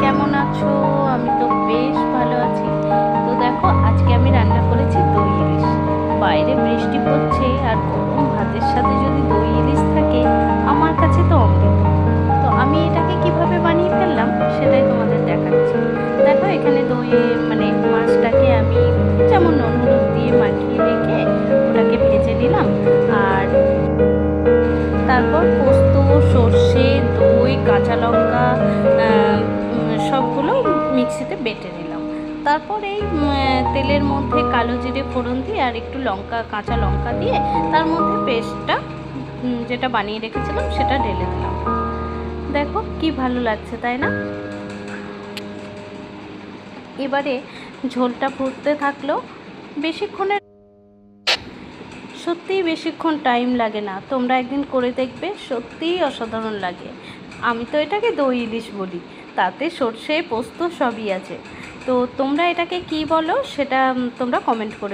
কেমন আছো? আমি তো বেশ ভালো আছি। তো দেখো, আজকে আমি রান্না করেছি দই ইলিশ। বাইরে বৃষ্টি পড়ছে আর গরম ভাতের সাথে যদি দই ইলিশ থাকে, আমার কাছে তো অমৃত। তো আমি এটাকে কিভাবে বানিয়ে ফেললাম সেটাই তোমাদের দেখাচ্ছি। দেখো, এখানে দই মানে মাছটাকে আমি যেমন নুন হলুদ দিয়ে মাখিয়ে রেখে ওটাকে ভেজে নিলাম। আর তারপর পোস্ত, সর্ষে, দই, কাঁচা লঙ্কা সবগুলো মিক্সিতে বেটে নিলাম। তারপর এই তেলের মধ্যে কালো জিরে ফোড়ন দিয়ে আর একটু লঙ্কা, কাঁচা লঙ্কা দিয়ে তার মধ্যে পেস্টটা যেটা বানিয়ে রেখেছিলাম সেটা ঢেলে দিলাম। দেখো কি ভালো লাগছে, তাই না? এবারে ঝোলটা ফুটতে থাকলো। বেশিক্ষণের সত্যিই বেশিক্ষণ টাইম লাগে না, তোমরা একদিন করে দেখবে, সত্যিই অসাধারণ লাগে। আমি তো এটাকে দই ইলিশ বলি, তাতে সর্ষে পোস্ত সবই আছে। তো তোমরা এটাকে কি বলো সেটা তোমরা কমেন্ট করে